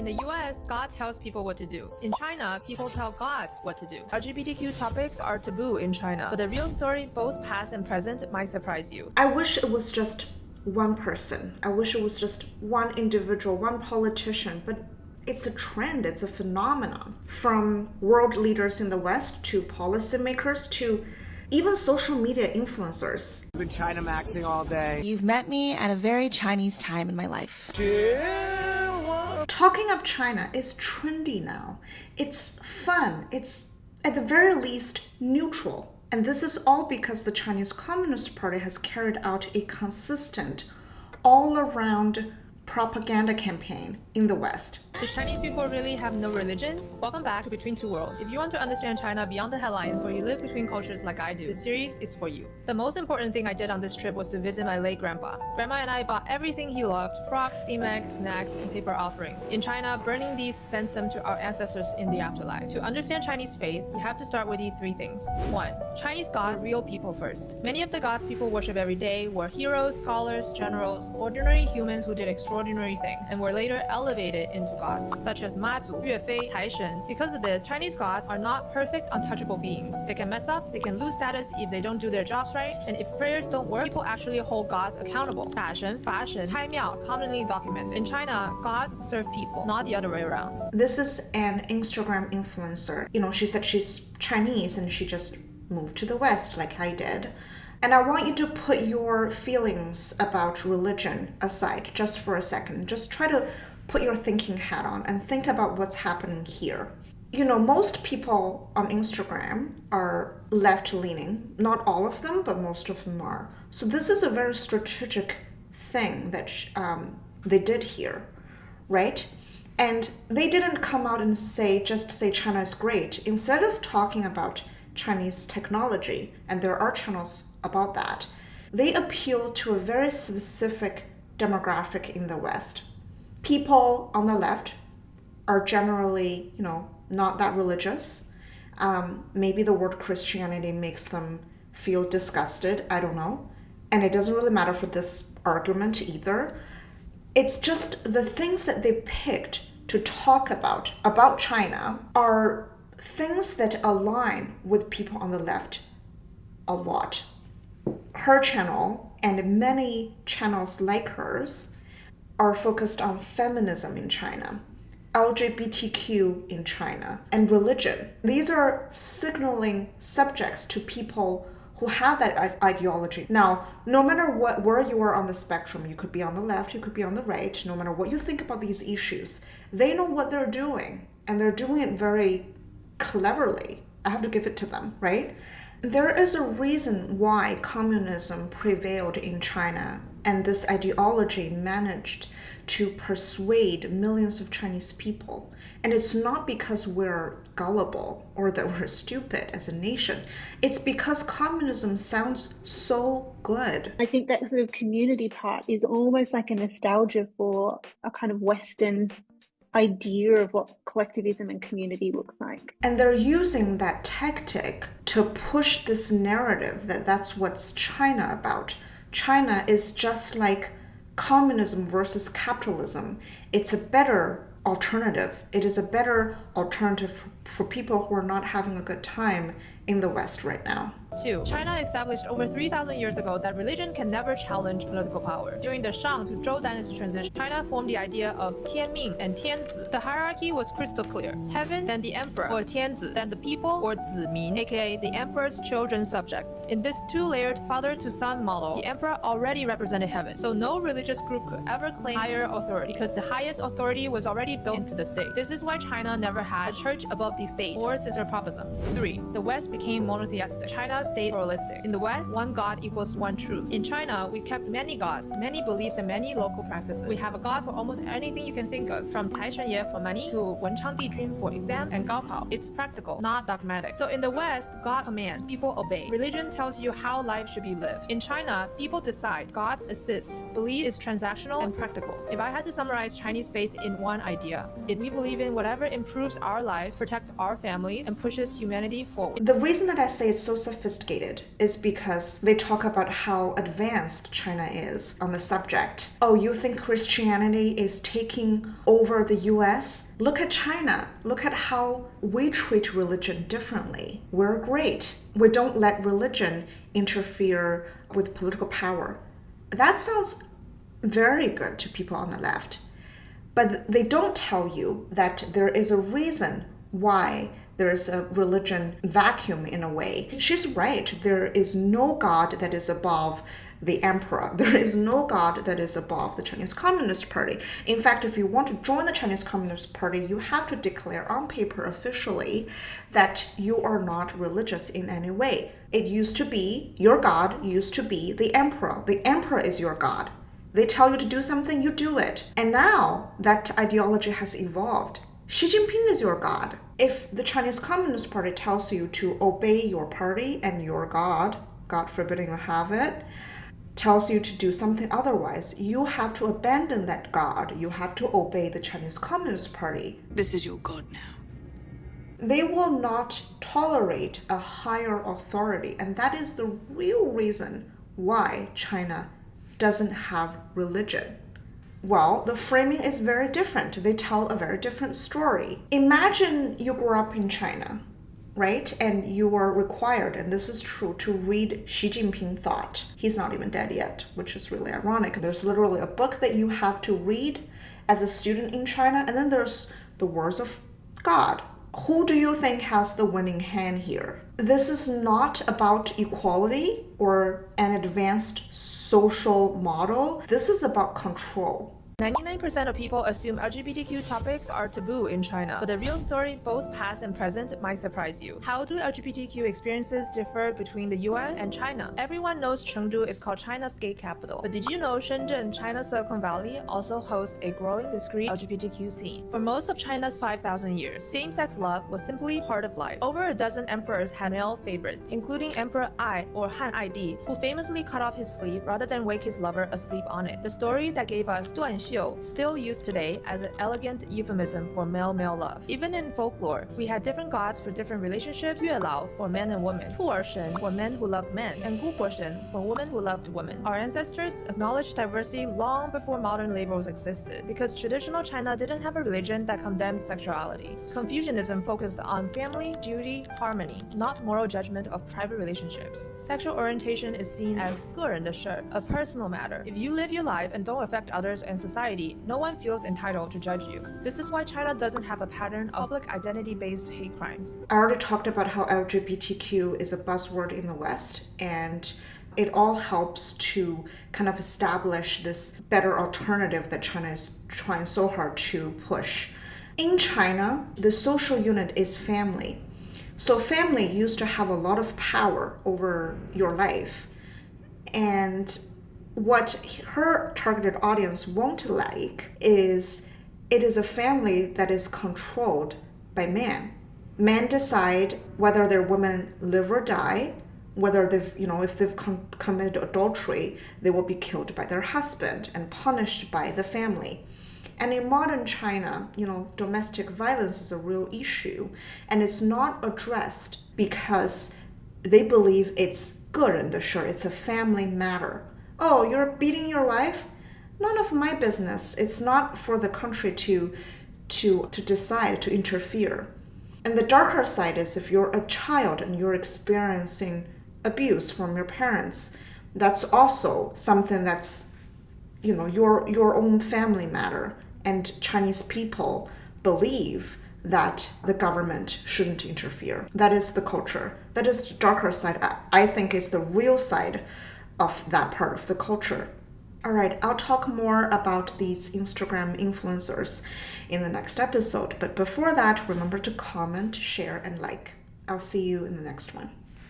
the US, God tells people what to do. In China, people tell gods what to do. LGBTQ topics are taboo in China, but the real story, both past and present, might surprise you. I wish it was just one person. I wish it was just one individual, one politician, but it's a trend, it's a phenomenon. From world leaders in the West to policymakers to even social media influencers. I've been China maxing all day. You've met me at a very Chinese time in my life. Talking up China is trendy now. It's fun. It's at the very least neutral. And this is all because the Chinese Communist Party has carried out a consistent, all-around propaganda campaign in the West. The Chinese people really have no religion? Welcome back to Between Two Worlds. If you want to understand China beyond the headlines, or you live between cultures like I do, this series is for you. The most important thing I did on this trip was to visit my late grandpa. Grandma and I bought everything he loved: frocks, steam eggs, snacks, and paper offerings. In China, burning these sends them to our ancestors in the afterlife. To understand Chinese faith, you have to start with these three things. 1. Chinese gods, real people first. Many of the gods people worship every day were heroes, scholars, generals, ordinary humans who did extraordinary things, and were later elevated into gods, such as Ma Zu, Yue Fei, Tai Shen. Because of this, Chinese gods are not perfect, untouchable beings. They can mess up, they can lose status if they don't do their jobs right, and if prayers don't work, people actually hold gods accountable. Da Shen, Fa Shen, Cai Miao, commonly documented. In China, gods serve people, not the other way around. This is an Instagram influencer. She said she's Chinese and she just moved to the West like I did. And I want you to put your feelings about religion aside just for a second. Just try to put your thinking hat on and think about what's happening here. Most people on Instagram are left-leaning. Not all of them, but most of them are. So this is a very strategic thing that they did here, right? And they didn't come out and just say China is great. Instead of talking about Chinese technology, and there are channels about that, they appeal to a very specific demographic in the West. People on the left are generally, not that religious. Maybe the word Christianity makes them feel disgusted. I don't know. And it doesn't really matter for this argument either. It's just the things that they picked to talk about China are things that align with people on the left a lot. Her channel and many channels like hers are focused on feminism in China, LGBTQ in China, and religion. These are signaling subjects to people who have that ideology. Now, no matter where you are on the spectrum, you could be on the left, you could be on the right, no matter what you think about these issues, they know what they're doing, and they're doing it very cleverly. I have to give it to them, right? There is a reason why communism prevailed in China, and this ideology managed to persuade millions of Chinese people. And it's not because we're gullible or that we're stupid as a nation. It's because communism sounds so good. I think that sort of community part is almost like a nostalgia for a kind of Western idea of what collectivism and community looks like. And they're using that tactic to push this narrative that that's what's China about. China is just like communism versus capitalism. It's a better alternative. It is a better alternative for people who are not having a good time in the West right now. 2. China established over 3,000 years ago that religion can never challenge political power. During the Shang to Zhou dynasty transition, China formed the idea of Tianming and Tianzi. The hierarchy was crystal clear. Heaven, then the emperor, or Tianzi, then the people, or Zimin, aka the emperor's children subjects. In this two-layered father-to-son model, the emperor already represented heaven, so no religious group could ever claim higher authority, because the highest authority was already built into the state. This is why China never had a church above the state, or sister-papism. 3. The West became monotheistic. China stayed pluralistic. In the West, one God equals one truth. In China, we kept many gods, many beliefs, and many local practices. We have a god for almost anything you can think of, from Tai Shen Ye for money to Wen Chang Di Jun for exams and Gaokao. It's practical, not dogmatic. So in the West, God commands, people obey. Religion tells you how life should be lived. In China, people decide, gods assist. Belief is transactional and practical. If I had to summarize Chinese faith in one idea, it's we believe in whatever improves our life, protects our families, and pushes humanity forward. The reason that I say it's so sophisticated sophisticated is because they talk about how advanced China is on the subject. Oh, you think Christianity is taking over the US? Look at China. Look at how we treat religion differently. We're great. We don't let religion interfere with political power. That sounds very good to people on the left. But they don't tell you that there is a reason why there is a religion vacuum in a way. She's right. There is no God that is above the emperor. There is no God that is above the Chinese Communist Party. In fact, if you want to join the Chinese Communist Party, you have to declare on paper officially that you are not religious in any way. It used to be, your God used to be the emperor. The emperor is your God. They tell you to do something, you do it. And now that ideology has evolved. Xi Jinping is your God. If the Chinese Communist Party tells you to obey your party and your God, God forbidding you have it, tells you to do something otherwise, you have to abandon that God. You have to obey the Chinese Communist Party. This is your God now. They will not tolerate a higher authority. And that is the real reason why China doesn't have religion. Well, the framing is very different. They tell a very different story. Imagine you grew up in China, right? And you were required, and this is true, to read Xi Jinping thought. He's not even dead yet, which is really ironic. There's literally a book that you have to read as a student in China, and then there's the words of God. Who do you think has the winning hand here? This is not about equality or an advanced social model. This is about control. 99% of people assume LGBTQ topics are taboo in China, but the real story, both past and present, might surprise you. How do LGBTQ experiences differ between the US and China? Everyone knows Chengdu is called China's gay capital, but did you know Shenzhen, China's Silicon Valley, also hosts a growing discrete LGBTQ scene? For most of China's 5,000 years, same-sex love was simply part of life. Over a dozen emperors had male favorites, including Emperor Ai or Han Aidi, who famously cut off his sleeve rather than wake his lover asleep on it. The story that gave us Duan still used today as an elegant euphemism for male-male love. Even in folklore, we had different gods for different relationships: Yue Lao for men and women, Tu Er Shen for men who loved men, and Gu Po Shen for women who loved women. Our ancestors acknowledged diversity long before modern labels existed, because traditional China didn't have a religion that condemned sexuality. Confucianism focused on family, duty, harmony, not moral judgment of private relationships. Sexual orientation is seen as 个人的事, a personal matter. If you live your life and don't affect others and society, no one feels entitled to judge you. This is why China doesn't have a pattern of public identity-based hate crimes. I already talked about how LGBTQ is a buzzword in the West, and it all helps to kind of establish this better alternative that China is trying so hard to push. In China, the social unit is family. So family used to have a lot of power over your life. And what her targeted audience won't like is it is a family that is controlled by men. Men decide whether their women live or die, whether they've, if they've committed adultery, they will be killed by their husband and punished by the family. And in modern China, domestic violence is a real issue, and it's not addressed because they believe it's 个人的事, it's a family matter. Oh, you're beating your wife? None of my business. It's not for the country to decide, to interfere. And the darker side is if you're a child and you're experiencing abuse from your parents, that's also something that's, your own family matter. And Chinese people believe that the government shouldn't interfere. That is the culture. That is the darker side. I think it's the real side of that part of the culture. All right, I'll talk more about these Instagram influencers in the next episode. But before that, remember to comment, share, and like. I'll see you in the next one.